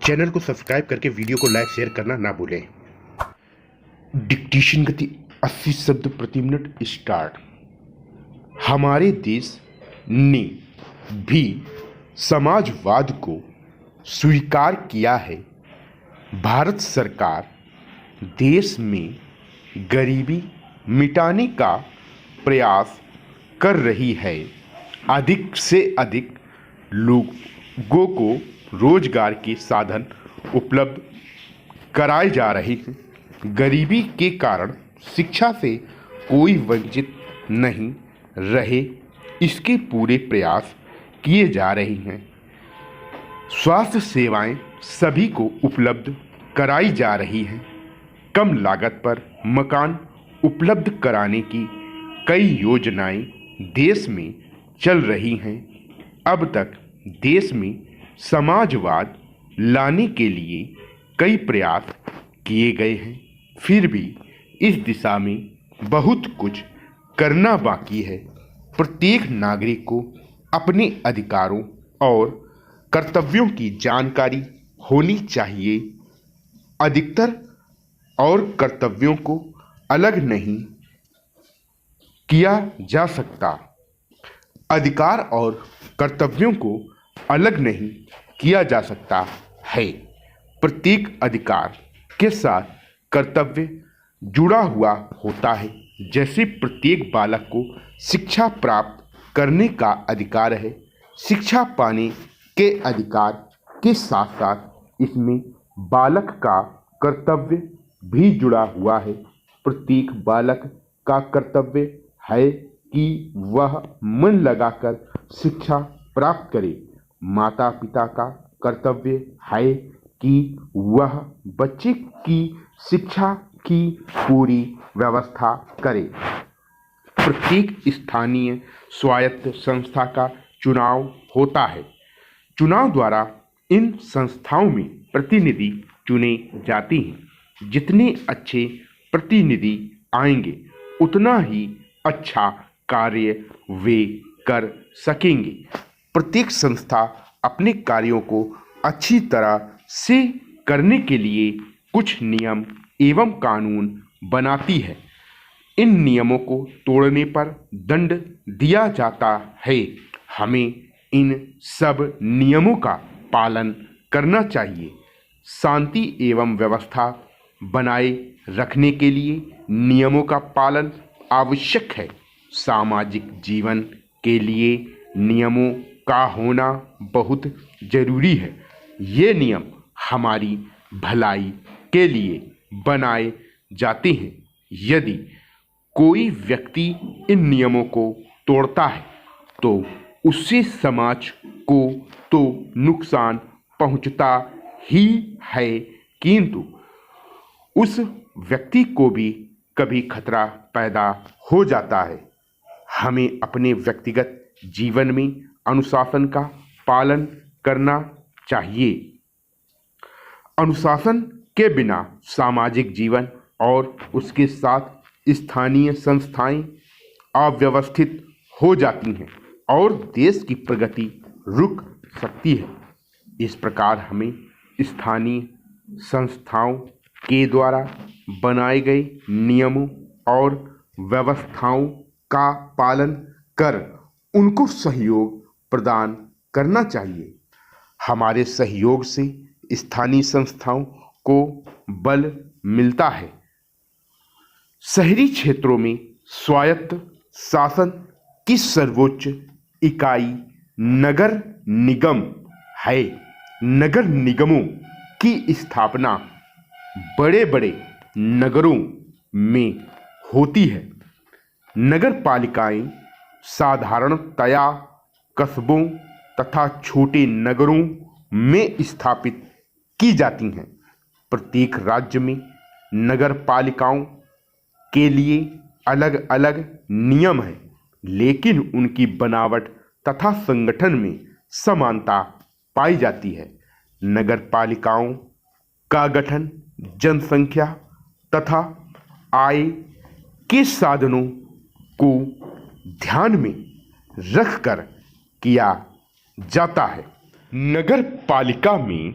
Channel को subscribe करके video को लाइक शेयर करना ना भूलें। डिक्टेशन गति 80 शब्द प्रति मिनट स्टार्ट। हमारे देश ने भी समाजवाद को स्वीकार किया है। भारत सरकार देश में गरीबी मिटाने का प्रयास कर रही है। अधिक से अधिक लोगों को रोजगार के साधन उपलब्ध कराए जा रहे हैं। गरीबी के कारण शिक्षा से कोई वंचित नहीं रहे, इसके पूरे प्रयास किए जा रहे हैं। स्वास्थ्य सेवाएं सभी को उपलब्ध कराई जा रही हैं। कम लागत पर मकान उपलब्ध कराने की कई योजनाएं देश में चल रही हैं। अब तक देश में समाजवाद लाने के लिए कई प्रयास किए गए हैं, फिर भी इस दिशा में बहुत कुछ करना बाकी है। प्रत्येक नागरिक को अपने अधिकारों और कर्तव्यों की जानकारी होनी चाहिए। अधिकतर और कर्तव्यों को अलग नहीं किया जा सकता। अधिकार और कर्तव्यों को अलग नहीं किया जा सकता है। प्रत्येक अधिकार के साथ कर्तव्य जुड़ा हुआ होता है। जैसे प्रत्येक बालक को शिक्षा प्राप्त करने का अधिकार है, शिक्षा पाने के अधिकार के साथ साथ इसमें बालक का कर्तव्य भी जुड़ा हुआ है। प्रत्येक बालक का कर्तव्य है कि वह मन लगाकर शिक्षा प्राप्त करे। माता पिता का कर्तव्य है कि वह बच्चे की शिक्षा की पूरी व्यवस्था करे। प्रत्येक स्थानीय स्वायत्त संस्था का चुनाव होता है। चुनाव द्वारा इन संस्थाओं में प्रतिनिधि चुने जाते हैं। जितने अच्छे प्रतिनिधि आएंगे उतना ही अच्छा कार्य वे कर सकेंगे। प्रत्येक संस्था अपने कार्यों को अच्छी तरह से करने के लिए कुछ नियम एवं कानून बनाती है। इन नियमों को तोड़ने पर दंड दिया जाता है। हमें इन सब नियमों का पालन करना चाहिए। शांति एवं व्यवस्था बनाए रखने के लिए नियमों का पालन आवश्यक है। सामाजिक जीवन के लिए नियमों का होना बहुत जरूरी है। ये नियम हमारी भलाई के लिए बनाए जाते हैं। यदि कोई व्यक्ति इन नियमों को तोड़ता है तो उससे समाज को तो नुकसान पहुंचता ही है, किंतु उस व्यक्ति को भी कभी खतरा पैदा हो जाता है। हमें अपने व्यक्तिगत जीवन में अनुशासन का पालन करना चाहिए। अनुशासन के बिना सामाजिक जीवन और उसके साथ स्थानीय संस्थाएं अव्यवस्थित हो जाती हैं और देश की प्रगति रुक सकती है। इस प्रकार हमें स्थानीय संस्थाओं के द्वारा बनाए गए नियमों और व्यवस्थाओं का पालन कर उनको सहयोग प्रदान करना चाहिए। हमारे सहयोग से स्थानीय संस्थाओं को बल मिलता है। शहरी क्षेत्रों में स्वायत्त शासन की सर्वोच्च इकाई नगर निगम है। नगर निगमों की स्थापना बड़े बड़े नगरों में होती है। नगर पालिकाएं साधारणतया कस्बों तथा छोटे नगरों में स्थापित की जाती हैं। प्रत्येक राज्य में नगर पालिकाओं के लिए अलग अलग नियम हैं, लेकिन उनकी बनावट तथा संगठन में समानता पाई जाती है। नगर पालिकाओं का गठन जनसंख्या तथा आय के साधनों को ध्यान में रखकर किया जाता है। नगर पालिका में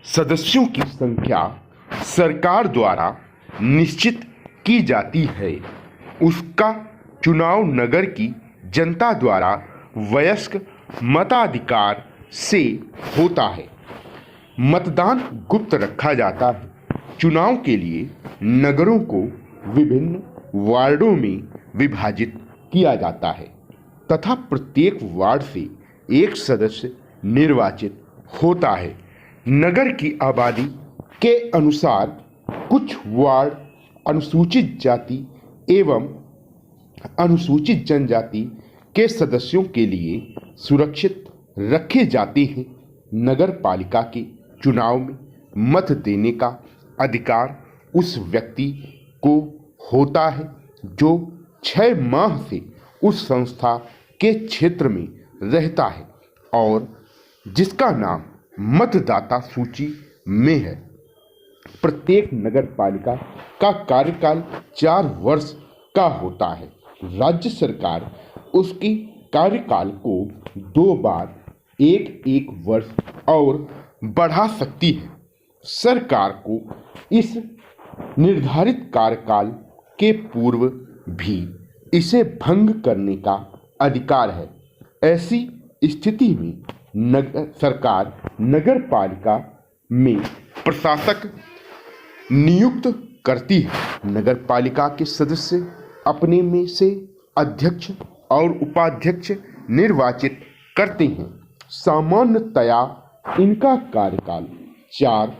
सदस्यों की संख्या सरकार द्वारा निश्चित की जाती है। उसका चुनाव नगर की जनता द्वारा वयस्क मताधिकार से होता है। मतदान गुप्त रखा जाता है। चुनाव के लिए नगरों को विभिन्न वार्डों में विभाजित किया जाता है तथा प्रत्येक वार्ड से एक सदस्य निर्वाचित होता है। नगर की आबादी के अनुसार कुछ वार्ड अनुसूचित जाति एवं अनुसूचित जनजाति के सदस्यों के लिए सुरक्षित रखे जाते हैं। नगर पालिका के चुनाव में मत देने का अधिकार उस व्यक्ति को होता है जो 6 माह से उस संस्था के क्षेत्र में रहता है और जिसका नाम मतदाता सूची में है। प्रत्येक नगर पालिका का कार्यकाल 4 वर्ष का होता है। राज्य सरकार उसके कार्यकाल को 2 बार 1 वर्ष और बढ़ा सकती है। सरकार को इस निर्धारित कार्यकाल के पूर्व भी इसे भंग करने का अधिकार है। ऐसी स्थिति में सरकार नगर पालिका में प्रशासक नियुक्त करती है। नगर पालिका के सदस्य अपने में से अध्यक्ष और उपाध्यक्ष निर्वाचित करते हैं। सामान्यतया इनका कार्यकाल 4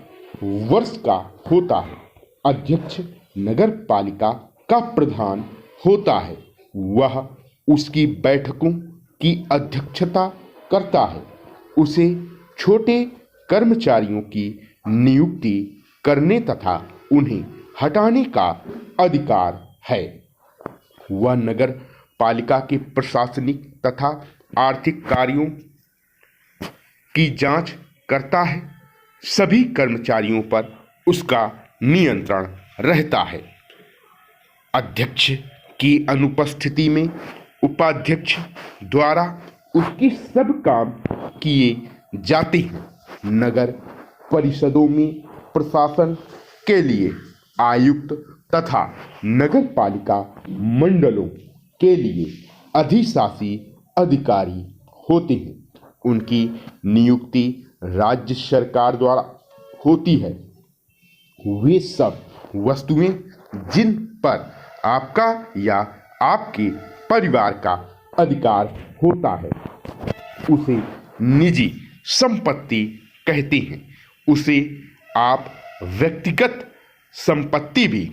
वर्ष का होता है। अध्यक्ष नगर पालिका का प्रधान होता है। वह उसकी बैठकों की अध्यक्षता करता है। उसे छोटे कर्मचारियों की नियुक्ति करने तथा उन्हें हटाने का अधिकार है। वह नगर पालिका के प्रशासनिक तथा आर्थिक कार्यों की जांच करता है। सभी कर्मचारियों पर उसका नियंत्रण रहता है। अध्यक्ष की अनुपस्थिति में उपाध्यक्ष द्वारा उसके सब काम किए जाते हैं। नगर परिषदों में प्रशासन के लिए आयुक्त तथा नगर पालिका मंडलों के लिए अधिशासी अधिकारी होते हैं। उनकी नियुक्ति राज्य सरकार द्वारा होती है। वे सब वस्तुएं जिन पर आपका या आपके परिवार का अधिकार होता है उसे निजी संपत्ति कहते हैं। उसे आप व्यक्तिगत संपत्ति भी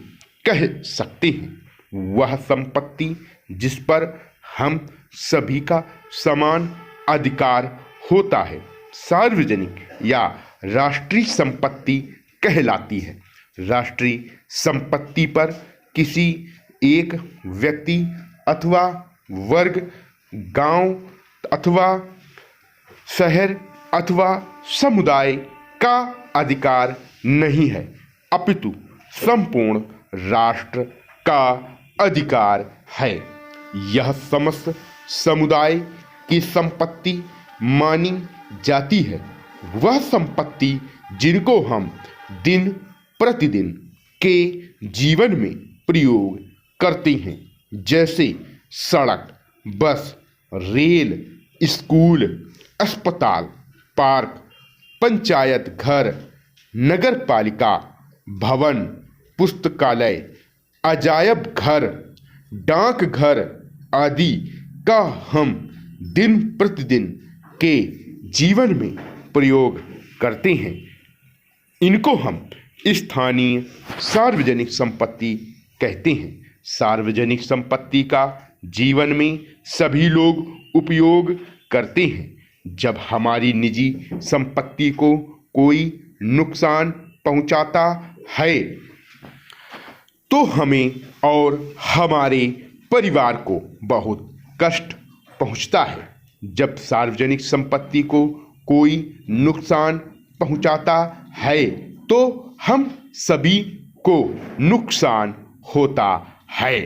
कह सकते हैं। वह संपत्ति जिस पर हम सभी का समान अधिकार होता है सार्वजनिक या राष्ट्रीय संपत्ति कहलाती है। राष्ट्रीय संपत्ति पर किसी एक व्यक्ति अथवा वर्ग, गांव अथवा शहर अथवा समुदाय का अधिकार नहीं है, अपितु संपूर्ण राष्ट्र का अधिकार है। यह समस्त समुदाय की संपत्ति मानी जाती है। वह संपत्ति जिनको हम दिन प्रतिदिन के जीवन में प्रयोग करते हैं, जैसे सड़क, बस, रेल, स्कूल, अस्पताल, पार्क, पंचायत घर, नगर पालिका भवन, पुस्तकालय, अजायब घर, डाक घर आदि का हम दिन प्रतिदिन के जीवन में प्रयोग करते हैं। इनको हम स्थानीय सार्वजनिक संपत्ति कहते हैं। सार्वजनिक संपत्ति का जीवन में सभी लोग उपयोग करते हैं। जब हमारी निजी संपत्ति को कोई नुकसान पहुंचाता है तो हमें और हमारे परिवार को बहुत कष्ट पहुंचता है। जब सार्वजनिक संपत्ति को कोई नुकसान पहुंचाता है तो हम सभी को नुकसान होता है।